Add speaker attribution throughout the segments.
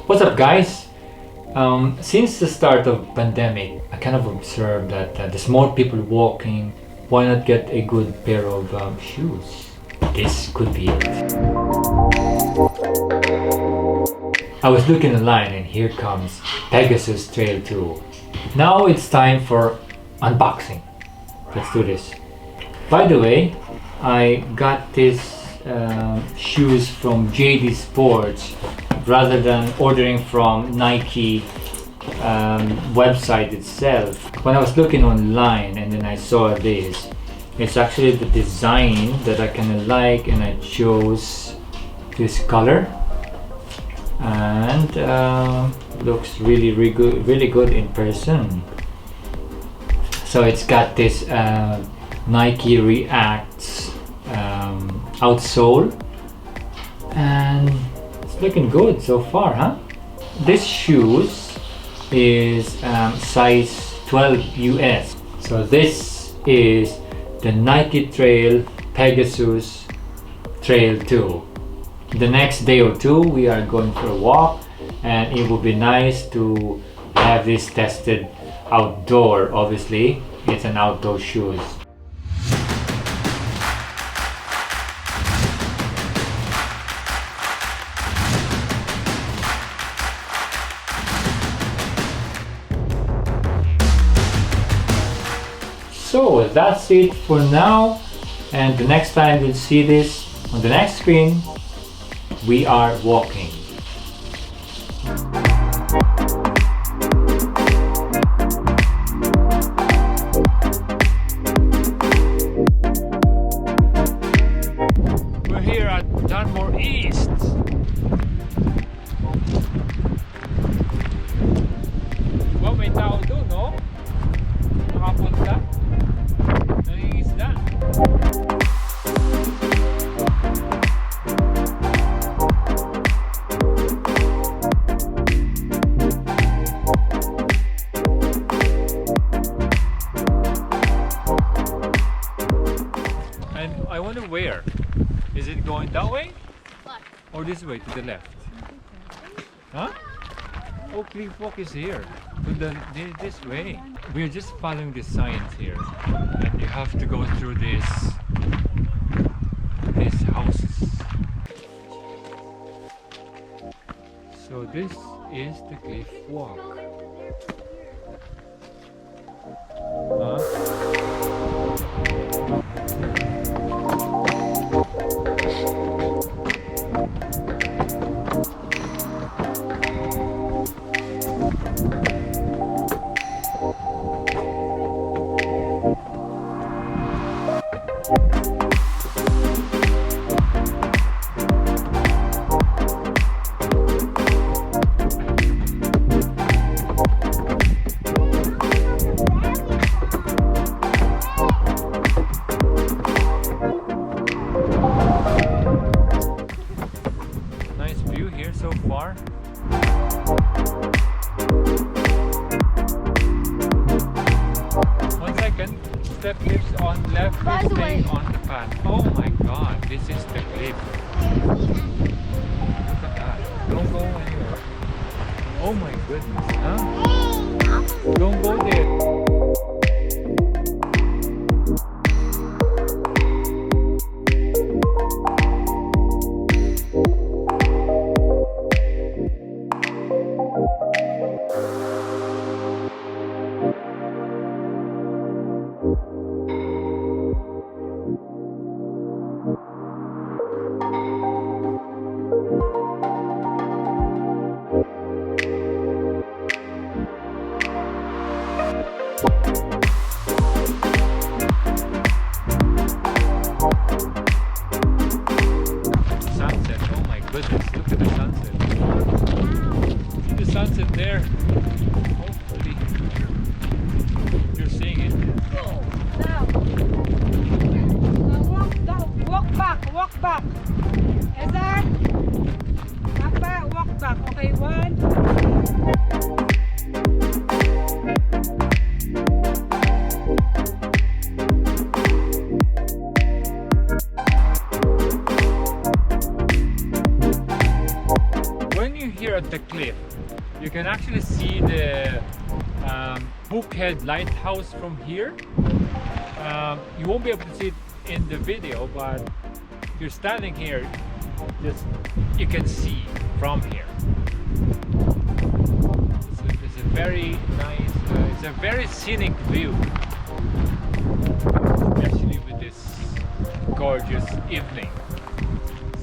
Speaker 1: What's up, guys? Since the start of pandemic, I kind of observed that there's more people walking. Why not get a good pair of shoes? This could be it. I was looking online and here comes Pegasus Trail 2. Now it's time for unboxing. Let's do this. By the way, I got this shoes from JD Sports rather than ordering from Nike website itself. When I was looking online and then I saw this, it's actually the design that I kind of like, and I chose this color, and looks really good in person. So it's got this Nike Reacts outsole, and it's looking good so far, huh? This shoes is size 12 US. So this is the Nike Trail Pegasus Trail 2. The next day or two we are going for a walk, and it would be nice to have this tested outdoor. Obviously it's an outdoor shoes. So that's it for now, and the next time you'll see this on the next screen, we are walking. We're here at Dunmore East. Well, may tao doon, no? Nakapunta. Nangingisda. And I wonder where. Is it going that way? Or this way, to the left? Huh? Oh, Cliff Walk is here. This way. We're just following the signs here. And you have to go through these houses. So this is the Cliff Walk. Huh? Nice view here so far. 1 second. Step clips on left, stay on the path. Oh my god, this is the cliff. Look at that. Don't go anywhere. Oh my goodness, huh? Don't go there. Sunset, oh my goodness, look at the sunset. See the sunset there? Hopefully you're seeing it.
Speaker 2: Walk back. Ezra, Papa, walk back. Okay, 1.
Speaker 1: When you here at the cliff, you can actually see the Bookhead Lighthouse from here. You won't be able to see it in the video, but if you're standing here, you can see from here. It's a very nice, it's a very scenic view, especially with this gorgeous evening.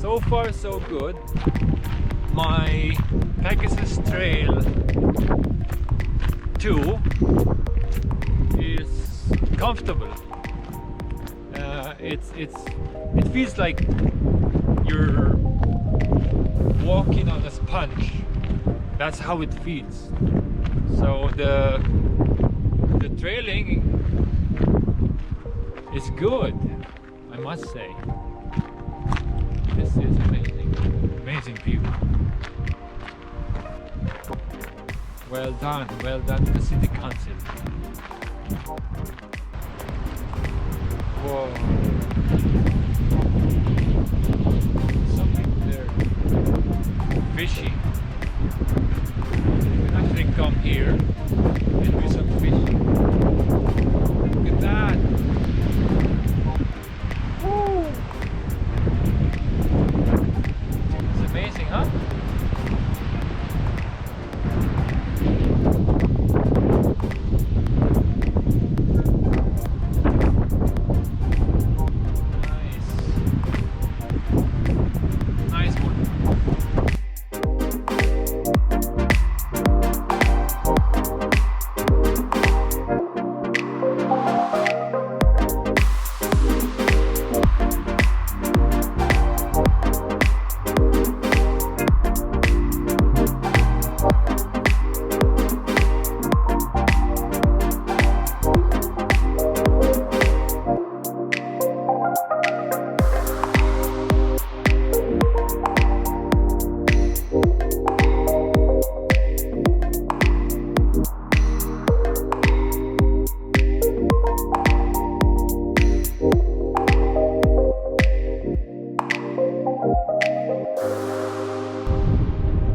Speaker 1: So far so good. My Pegasus Trail 2 is comfortable. It feels like you're walking on a sponge. That's how it feels. So the trailing is good, I must say. This is amazing view. Well done to the city council. Whoa. Some people there fishing. You can actually come here and do some fishing. Look at that. Woo. It's amazing, huh?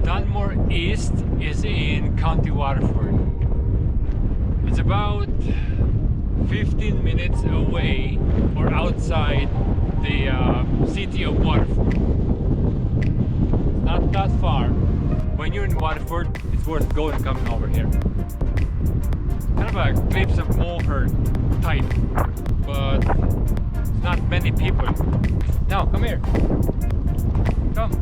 Speaker 1: Dunmore East is in County Waterford. It's about 15 minutes away or outside the city of Waterford. Not that far. When you're in Waterford, it's worth going and coming over here. Kind of a Cliffs of Moher type, but not many people. Now, come here. Come.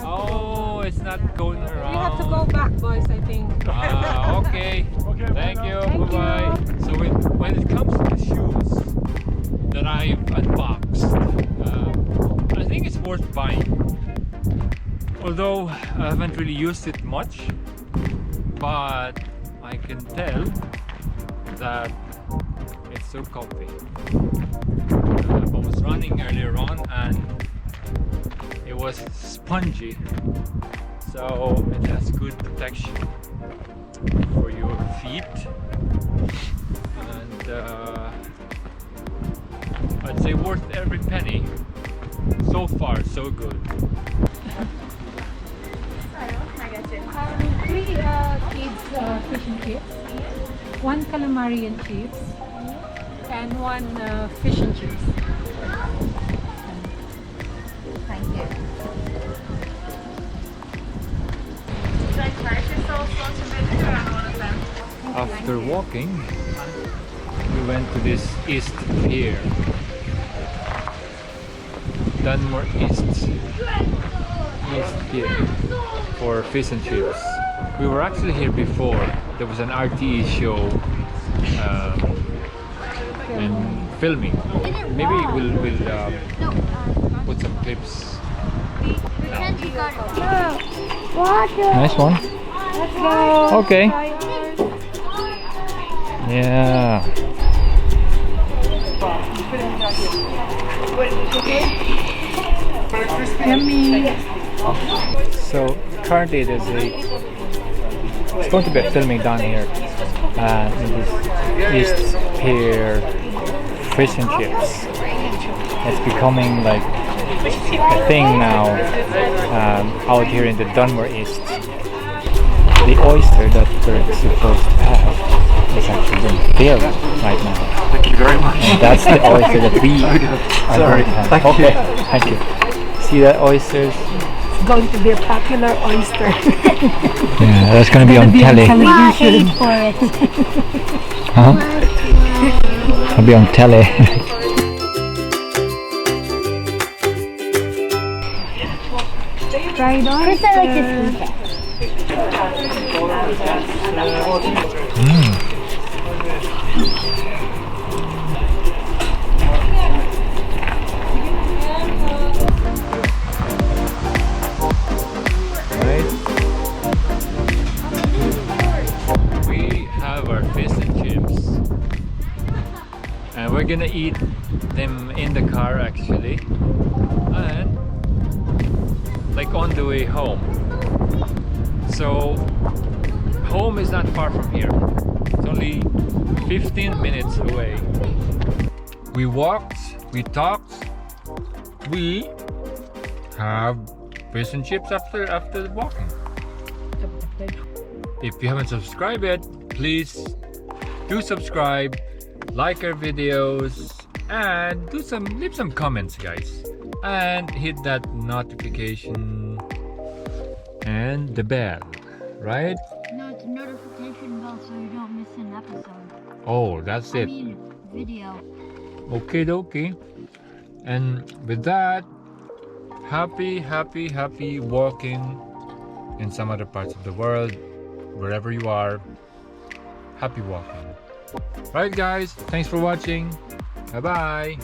Speaker 1: Oh, it's not going around.
Speaker 2: You have to go back, boys, I think.
Speaker 1: Ah, okay. Thank you. Bye-bye. So when it comes to the shoes that I've unboxed, I think it's worth buying. Although I haven't really used it much, but I can tell that it's so comfy. I was running earlier on and it was spongy, so it has good protection for your feet, and I'd say worth every penny. So far so good.
Speaker 2: 3 kids fish and chips, 1 calamari and chips, and 1 fish and chips.
Speaker 3: Thank you.
Speaker 1: After walking, we went to this EAST Pier, Dunmore East Pier for fish and chips. We were actually here before. There was an RTE show and filming. Maybe we'll put some clips. Nice one.
Speaker 2: Let's go.
Speaker 1: Okay. Yeah.
Speaker 2: Yummy.
Speaker 1: So currently it's going to be a filming down here in this EAST Pier fish and chips. It's becoming like the thing now out here in the Dunmore East. The oyster that we're supposed to have is actually being filled right now.
Speaker 3: Thank you very much.
Speaker 1: And that's the oyster that we are going to have.
Speaker 3: Thank
Speaker 1: Okay, thank you. See that oysters?
Speaker 2: It's going to be a popular oyster.
Speaker 1: Yeah, that's going to be on telly.
Speaker 4: For it.
Speaker 1: Huh? I'll be on telly.
Speaker 2: Fried oyster.
Speaker 4: First I like to eat it.
Speaker 1: We have our fish and chips, and we're gonna eat them in the car actually, and like on the way home. So home is not far from here. It's only 15 minutes away. We walked, we talked, we have fish and chips after walking. If you haven't subscribed yet, please do subscribe, like our videos, and leave some comments, guys, and hit that notification and the bell, right?
Speaker 4: No, it's a notification bell so you don't miss an episode.
Speaker 1: Oh, that's it.
Speaker 4: Video.
Speaker 1: Okay, dokie. And with that, happy walking in some other parts of the world, wherever you are. Happy walking. Right, guys, thanks for watching. Bye bye.